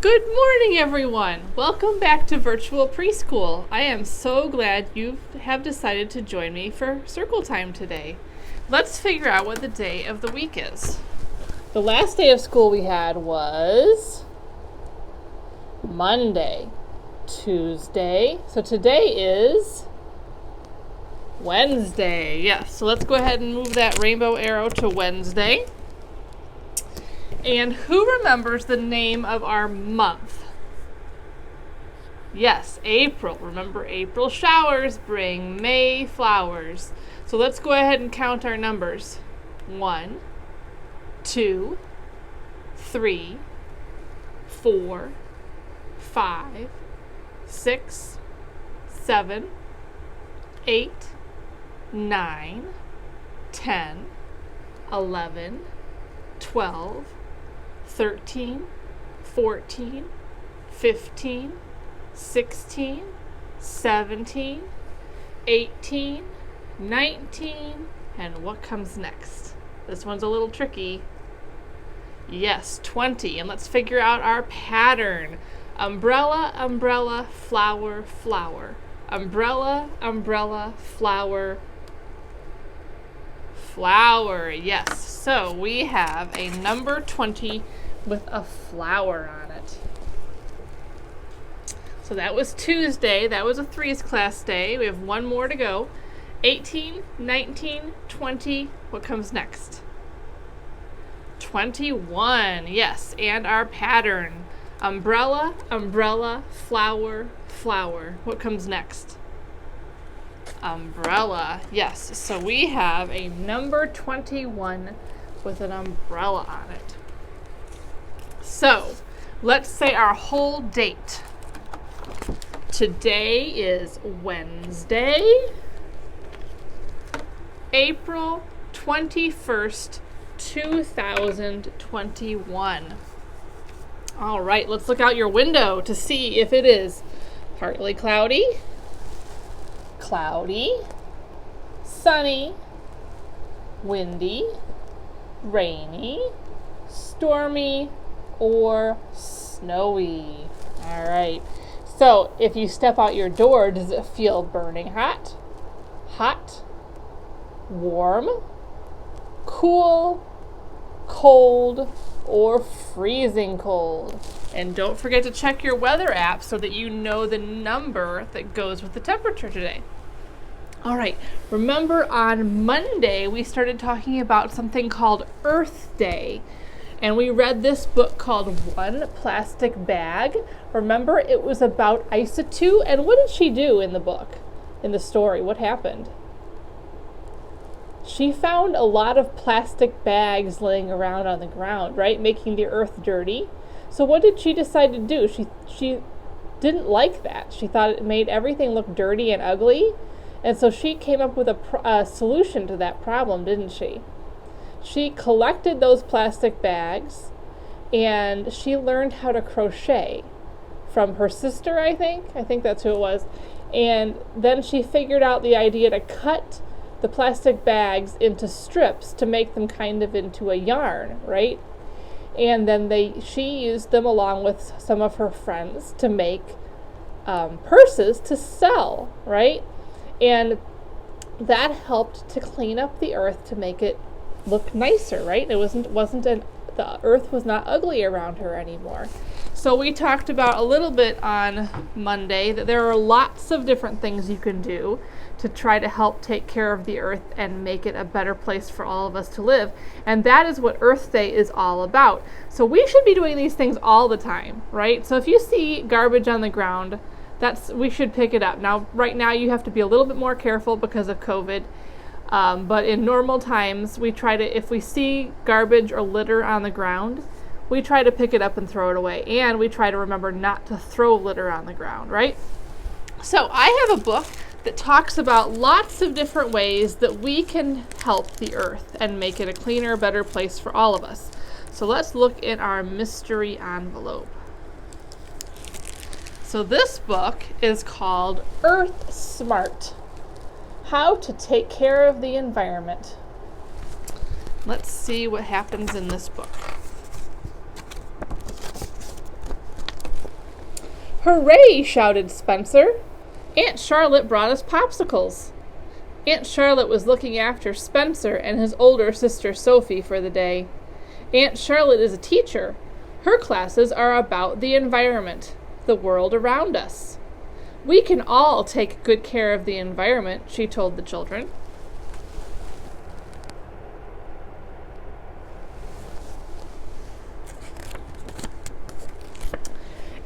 Good morning, everyone. Welcome back to Virtual Preschool. I am so glad you have decided to join me for circle time today. Let's figure out what the day of the week is. The last day of school we had was Monday, Tuesday. So today is Wednesday. Yes, so let's go ahead and move that rainbow arrow to Wednesday. And who remembers the name of our month? Yes, April. Remember, April showers bring May flowers. So let's go ahead and count our numbers. 1, 2, 3, 4, 5, 6, 7, 8, 9, 10, 11, 12, 13, 14, 15, 16, 17, 18, 19, and what comes next? This one's a little tricky. Yes, 20, and let's figure out our pattern. Umbrella, umbrella, flower, flower. Umbrella, umbrella, flower, flower. Yes, so we have a number 20 with a flower on it. So that was Tuesday. That was a 3's class day. We have one more to go. 18, 19, 20. What comes next? 21. Yes, and our pattern. Umbrella, umbrella, flower, flower. What comes next? Umbrella. Yes, so we have a number 21 with an umbrella on it. So, let's say our whole date. Today is Wednesday, April 21st, 2021. All right, let's look out your window to see if it is partly cloudy, cloudy, sunny, windy, rainy, stormy, or snowy. All right. So if you step out your door, does it feel burning hot, hot, warm, cool, cold, or freezing cold? And don't forget to check your weather app so that you know the number that goes with the temperature today. All right, remember on Monday we started talking about something called Earth Day. And we read this book called One Plastic Bag. Remember, it was about Isatu. And what did she do in the book, in the story? What happened? She found a lot of plastic bags laying around on the ground, right? Making the earth dirty. So what did she decide to do? She didn't like that. She thought it made everything look dirty and ugly. And so she came up with a solution to that problem, didn't she? She collected those plastic bags and she learned how to crochet from her sister, I think. I think that's who it was. And then she figured out the idea to cut the plastic bags into strips to make them kind of into a yarn, right? And then she used them along with some of her friends to make purses to sell, right? And that helped to clean up the earth to make it look nicer, right? The earth was not ugly around her anymore. So we talked about a little bit on Monday that there are lots of different things you can do to try to help take care of the earth and make it a better place for all of us to live. And that is what Earth Day is all about. So we should be doing these things all the time, right? So if you see garbage on the ground, we should pick it up. Now, right now you have to be a little bit more careful because of COVID. But in normal times, if we see garbage or litter on the ground, we try to pick it up and throw it away. And we try to remember not to throw litter on the ground, right? So I have a book that talks about lots of different ways that we can help the earth and make it a cleaner, better place for all of us. So let's look at our mystery envelope. So this book is called Earth Smart: How to Take Care of the Environment. Let's see what happens in this book. Hooray, shouted Spencer. Aunt Charlotte brought us popsicles. Aunt Charlotte was looking after Spencer and his older sister Sophie for the day. Aunt Charlotte is a teacher. Her classes are about the environment, the world around us. We can all take good care of the environment, she told the children.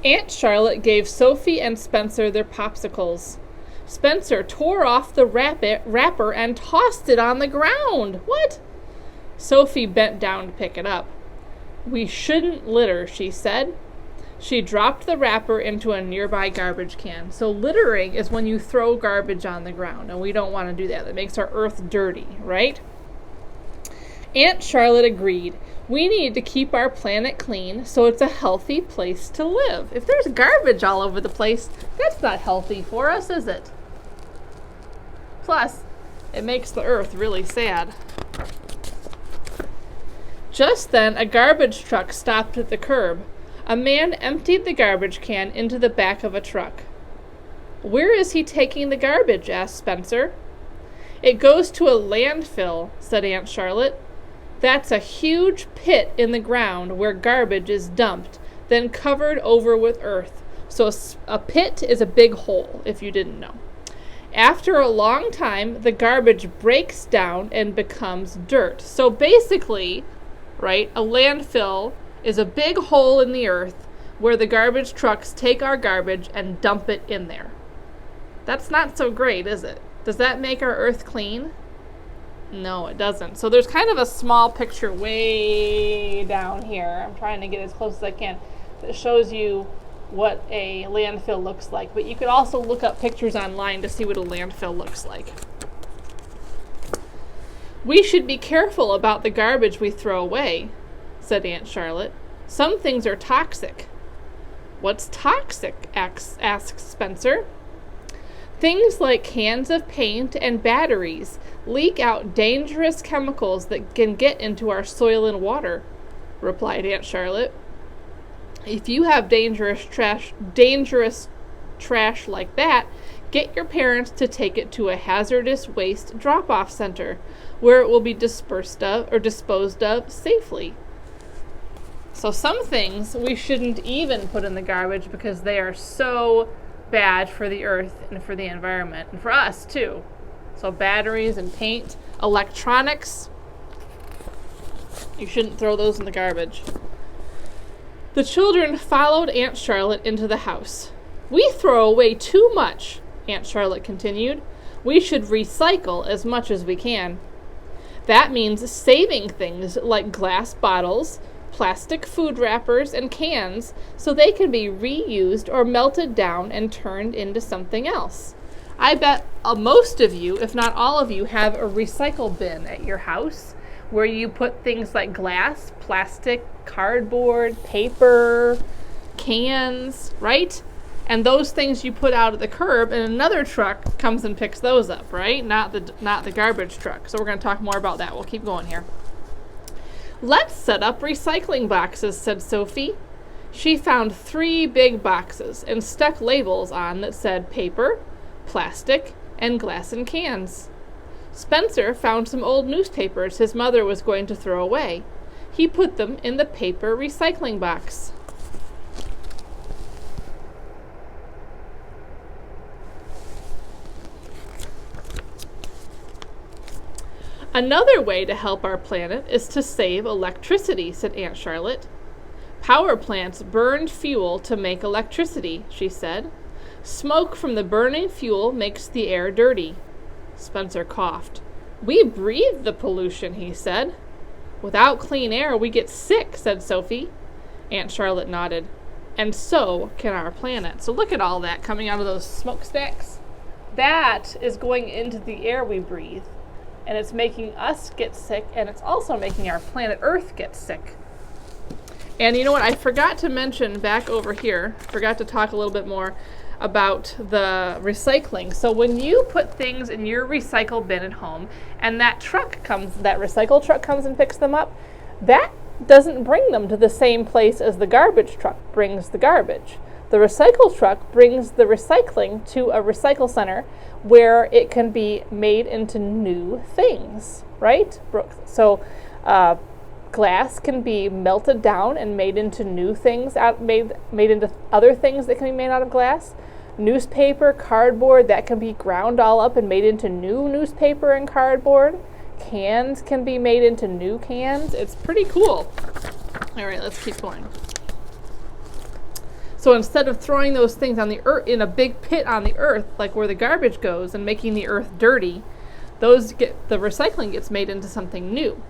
Aunt Charlotte gave Sophie and Spencer their popsicles. Spencer tore off the wrapper and tossed it on the ground. What? Sophie bent down to pick it up. We shouldn't litter, she said. She dropped the wrapper into a nearby garbage can. So littering is when you throw garbage on the ground, and we don't want to do that. That makes our earth dirty, right? Aunt Charlotte agreed. We need to keep our planet clean so it's a healthy place to live. If there's garbage all over the place, that's not healthy for us, is it? Plus, it makes the earth really sad. Just then, a garbage truck stopped at the curb. A man emptied the garbage can into the back of a truck. Where is he taking the garbage? Asked Spencer. It goes to a landfill, said Aunt Charlotte. That's a huge pit in the ground where garbage is dumped, then covered over with earth. So a pit is a big hole, if you didn't know. After a long time, the garbage breaks down and becomes dirt. So basically, right, a landfill is a big hole in the earth where the garbage trucks take our garbage and dump it in there. That's not so great, is it? Does that make our earth clean? No, it doesn't. So there's kind of a small picture way down here. I'm trying to get as close as I can. That shows you what a landfill looks like. But you could also look up pictures online to see what a landfill looks like. We should be careful about the garbage we throw away, said Aunt Charlotte. Some things are toxic. What's toxic? Asked Spencer. Things like cans of paint and batteries leak out dangerous chemicals that can get into our soil and water, replied Aunt Charlotte. If you have dangerous trash like that, get your parents to take it to a hazardous waste drop-off center where it will be disposed of safely. So some things we shouldn't even put in the garbage because they are so bad for the earth and for the environment and for us too. So batteries and paint, electronics, you shouldn't throw those in the garbage. The children followed Aunt Charlotte into the house. We throw away too much, Aunt Charlotte continued. We should recycle as much as we can. That means saving things like glass bottles, plastic food wrappers, and cans so they can be reused or melted down and turned into something else. I bet most of you, if not all of you, have a recycle bin at your house where you put things like glass, plastic, cardboard, paper, cans, right? And those things you put out at the curb, and another truck comes and picks those up, right? Not the garbage truck. So we're going to talk more about that. We'll keep going here. Let's set up recycling boxes, said Sophie. She found 3 big boxes and stuck labels on that said paper, plastic, and glass and cans. Spencer found some old newspapers his mother was going to throw away. He put them in the paper recycling box. Another way to help our planet is to save electricity, said Aunt Charlotte. Power plants burned fuel to make electricity, she said. Smoke from the burning fuel makes the air dirty. Spencer coughed. We breathe the pollution, he said. Without clean air, we get sick, said Sophie. Aunt Charlotte nodded. And so can our planet. So look at all that coming out of those smokestacks. That is going into the air we breathe. And it's making us get sick, and it's also making our planet Earth get sick. And you know what? I forgot to mention back over here, forgot to talk a little bit more about the recycling. So when you put things in your recycle bin at home, and that recycle truck comes and picks them up, that doesn't bring them to the same place as the garbage truck brings the garbage. The recycle truck brings the recycling to a recycle center where it can be made into new things, right? So glass can be melted down and made into new things, made into other things that can be made out of glass. Newspaper, cardboard, that can be ground all up and made into new newspaper and cardboard. Cans can be made into new cans. It's pretty cool. All right, let's keep going. So instead of throwing those things on the earth in a big pit on the earth, like where the garbage goes, and making the earth dirty, the recycling gets made into something new.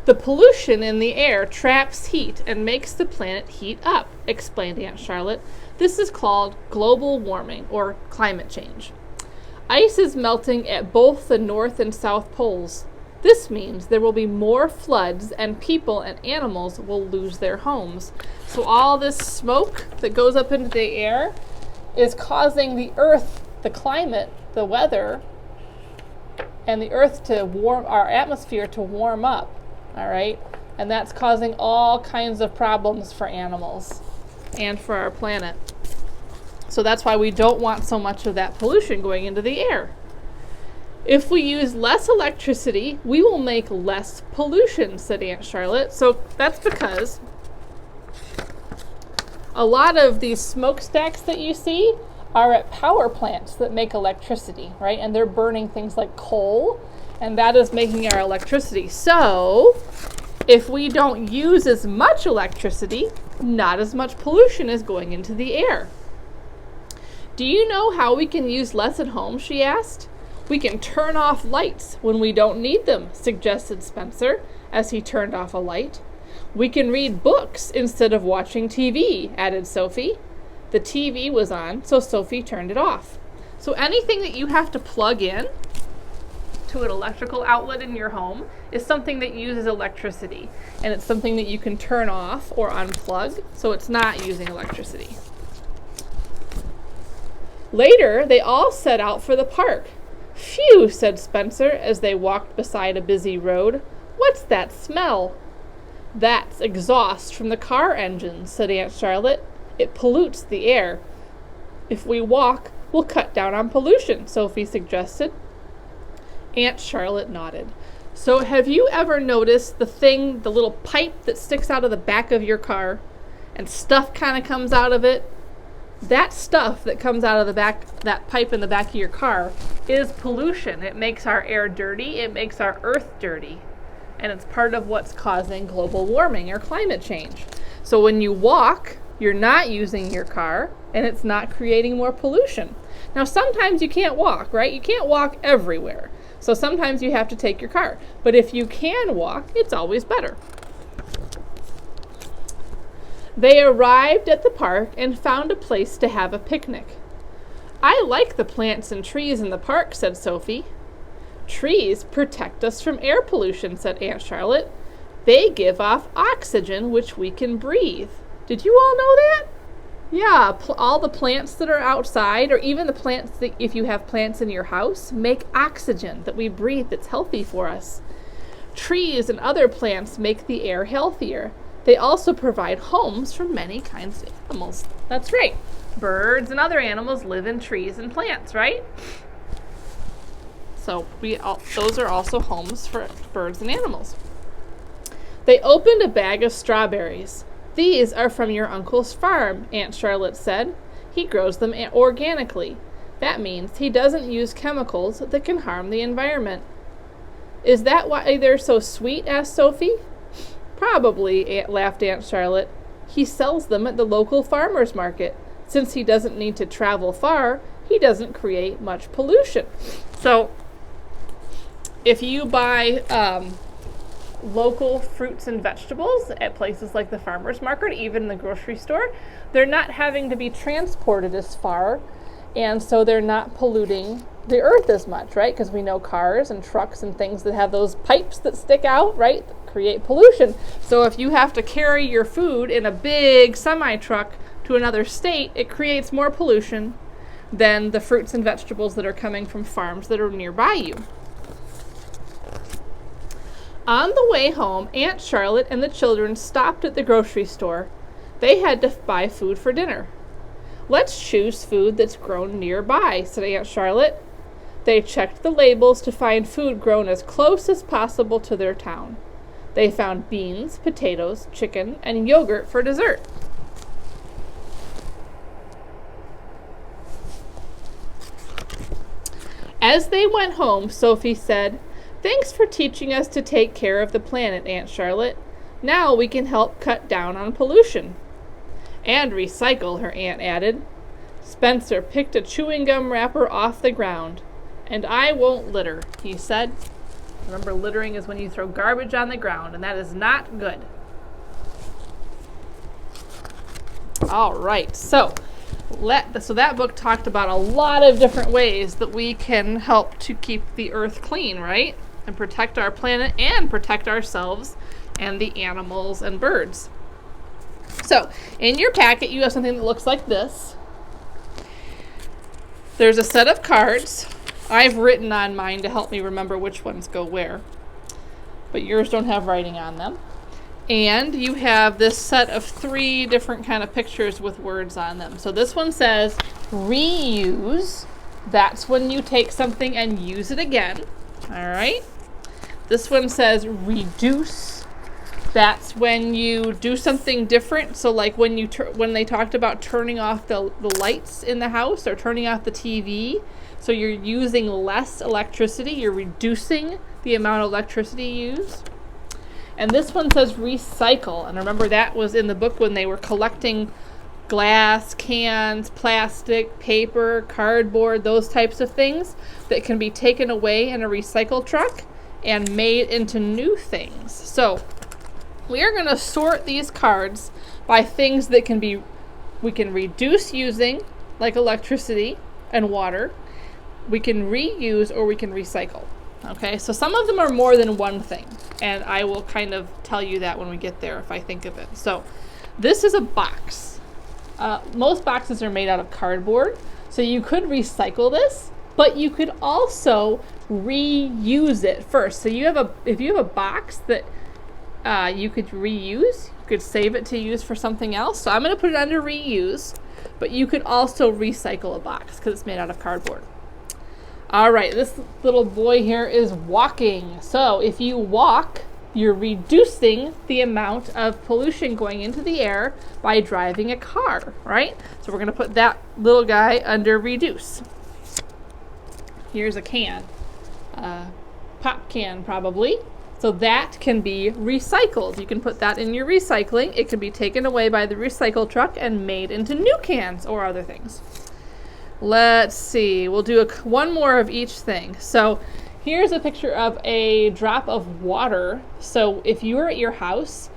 The pollution in the air traps heat and makes the planet heat up, explained Aunt Charlotte. This is called global warming, or climate change. Ice is melting at both the North and South poles. This means there will be more floods and people and animals will lose their homes. So all this smoke that goes up into the air is causing the earth, the climate, the weather, and the earth to warm, our atmosphere to warm up, all right? And that's causing all kinds of problems for animals and for our planet. So that's why we don't want so much of that pollution going into the air. If we use less electricity, we will make less pollution, said Aunt Charlotte. So that's because a lot of these smokestacks that you see are at power plants that make electricity, right? And they're burning things like coal, and that is making our electricity. So if we don't use as much electricity, not as much pollution is going into the air. Do you know how we can use less at home, she asked. We can turn off lights when we don't need them, suggested Spencer, as he turned off a light. We can read books instead of watching TV, added Sophie. The TV was on, so Sophie turned it off. So anything that you have to plug in to an electrical outlet in your home is something that uses electricity, and it's something that you can turn off or unplug, so it's not using electricity. Later, they all set out for the park. Phew, said Spencer as they walked beside a busy road. What's that smell? That's exhaust from the car engines, said Aunt Charlotte. It pollutes the air. If we walk, we'll cut down on pollution, Sophie suggested. Aunt Charlotte nodded. So have you ever noticed the little pipe that sticks out of the back of your car and stuff kind of comes out of it? That stuff that comes out of the back, that pipe in the back of your car, is pollution. It makes our air dirty. It makes our earth dirty. And it's part of what's causing global warming or climate change. So when you walk, you're not using your car, and it's not creating more pollution. Now, sometimes you can't walk, right? You can't walk everywhere. So sometimes you have to take your car. But if you can walk, it's always better. They arrived at the park and found a place to have a picnic. I like the plants and trees in the park, said Sophie. Trees protect us from air pollution, said Aunt Charlotte. They give off oxygen, which we can breathe. Did you all know that? Yeah, all the plants that are outside, or even the plants that, if you have plants in your house, make oxygen that we breathe that's healthy for us. Trees and other plants make the air healthier. They also provide homes for many kinds of animals. That's right. Birds and other animals live in trees and plants, right? So those are also homes for birds and animals. They opened a bag of strawberries. These are from your uncle's farm, Aunt Charlotte said. He grows them organically. That means he doesn't use chemicals that can harm the environment. Is that why they're so sweet? Asked Sophie. Probably, laughed Aunt Charlotte. He sells them at the local farmer's market. Since he doesn't need to travel far, he doesn't create much pollution. So, if you buy local fruits and vegetables at places like the farmer's market, even the grocery store, they're not having to be transported as far, and so they're not polluting the earth as much, right? Because we know cars and trucks and things that have those pipes that stick out, right, create pollution. So if you have to carry your food in a big semi-truck to another state, it creates more pollution than the fruits and vegetables that are coming from farms that are nearby you. On the way home, Aunt Charlotte and the children stopped at the grocery store. They had to buy food for dinner. Let's choose food that's grown nearby, said Aunt Charlotte. They checked the labels to find food grown as close as possible to their town. They found beans, potatoes, chicken, and yogurt for dessert. As they went home, Sophie said, "Thanks for teaching us to take care of the planet, Aunt Charlotte. Now we can help cut down on pollution." "And recycle," her aunt added. Spencer picked a chewing gum wrapper off the ground. "And I won't litter," he said. Remember, littering is when you throw garbage on the ground, and that is not good. All right, so that book talked about a lot of different ways that we can help to keep the earth clean, right? And protect our planet and protect ourselves and the animals and birds. So, in your packet, you have something that looks like this. There's a set of cards. I've written on mine to help me remember which ones go where, but yours don't have writing on them. And you have this set of 3 different kind of pictures with words on them. So this one says reuse. That's when you take something and use it again. All right. This one says reduce. That's when you do something different. So like when they talked about turning off the lights in the house or turning off the TV. So you're using less electricity. You're reducing the amount of electricity used. And this one says recycle. And remember, that was in the book when they were collecting glass, cans, plastic, paper, cardboard, those types of things that can be taken away in a recycle truck and made into new things. So we are going to sort these cards by things that we can reduce using, like electricity and water. We can reuse or we can recycle. Okay, so some of them are more than one thing, and I will kind of tell you that when we get there if I think of it. So this is a box. Most boxes are made out of cardboard, so you could recycle this, but you could also reuse it first. So if you have a box that you could reuse, you could save it to use for something else. So I'm going to put it under reuse, but you could also recycle a box because it's made out of cardboard. All right, this little boy here is walking. So if you walk, you're reducing the amount of pollution going into the air by driving a car, right? So we're going to put that little guy under reduce. Here's a can, pop can probably. So that can be recycled. You can put that in your recycling. It can be taken away by the recycle truck and made into new cans or other things. Let's see, we'll do one more of each thing. So here's a picture of a drop of water. So if you're at your house,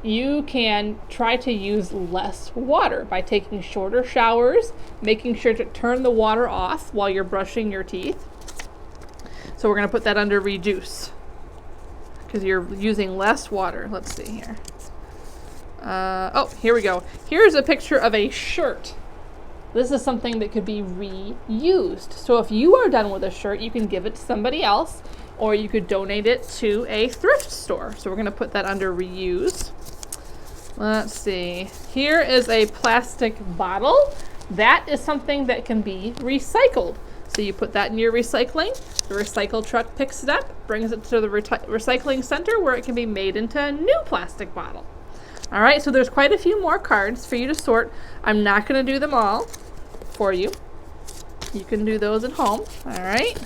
you can try to use less water by taking shorter showers, making sure to turn the water off while you're brushing your teeth. So we're going to put that under reduce because you're using less water. Let's see here. Here we go. Here's a picture of a shirt. This is something that could be reused. So if you are done with a shirt, you can give it to somebody else, or you could donate it to a thrift store. So we're going to put that under reuse. Let's see. Here is a plastic bottle. That is something that can be recycled. So you put that in your recycling. The recycle truck picks it up, brings it to the recycling center where it can be made into a new plastic bottle. All right, so there's quite a few more cards for you to sort. I'm not going to do them all for you. You can do those at home. All right.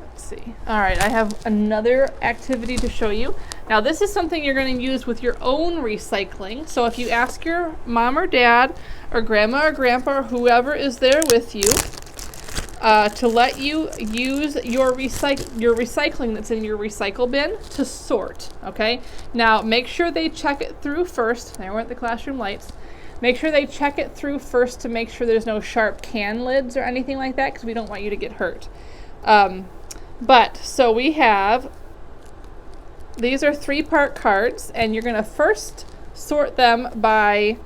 Let's see. All right, I have another activity to show you. Now, this is something you're going to use with your own recycling. So if you ask your mom or dad or grandma or grandpa or whoever is there with you to let you use your recycling that's in your recycle bin to sort, okay? Now, make sure they check it through first. There went the classroom lights. Make sure they check it through first to make sure there's no sharp can lids or anything like that because we don't want you to get hurt. So we have, these are 3-part cards, and you're going to first sort them by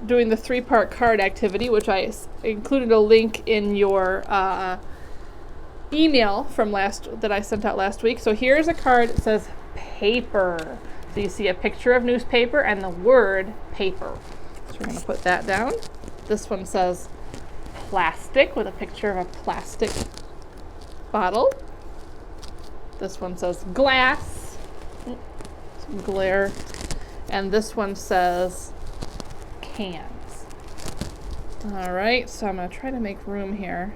doing the 3-part card activity, which I included a link in your email from that I sent out last week. So here's a card that says paper. So you see a picture of newspaper and the word paper. So we're going to put that down. This one says plastic with a picture of a plastic bottle. This one says glass. Some glare. And this one says cans. All right, so I'm going to try to make room here.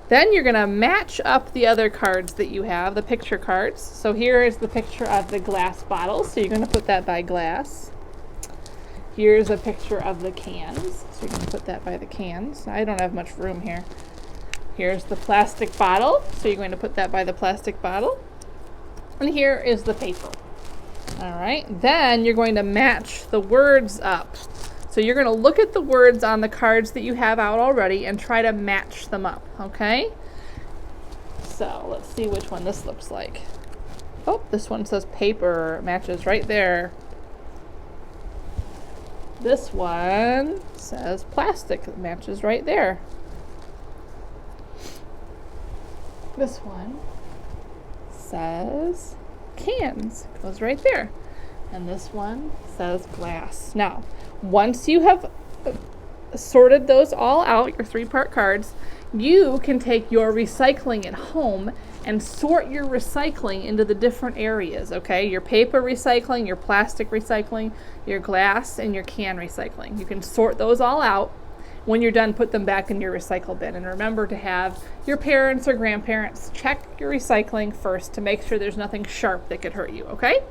Then you're going to match up the other cards that you have, the picture cards. So here is the picture of the glass bottle. So you're going to put that by glass. Here's a picture of the cans. So you're going to put that by the cans. I don't have much room here. Here's the plastic bottle. So you're going to put that by the plastic bottle. And here is the paper. All right. Then you're going to match the words up. So you're going to look at the words on the cards that you have out already and try to match them up, okay? So let's see which one this looks like. Oh, this one says paper. It matches right there. This one says plastic. It matches right there. This one says cans. Goes right there. And this one says glass. Now, once you have sorted those all out, your 3-part cards, you can take your recycling at home and sort your recycling into the different areas, okay? Your paper recycling, your plastic recycling, your glass, and your can recycling. You can sort those all out. When you're done, put them back in your recycle bin. And remember to have your parents or grandparents check your recycling first to make sure there's nothing sharp that could hurt you, okay?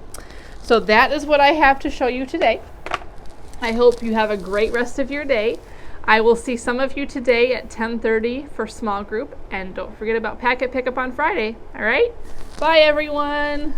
So that is what I have to show you today. I hope you have a great rest of your day. I will see some of you today at 10:30 for small group. And don't forget about packet pickup on Friday. All right? Bye, everyone.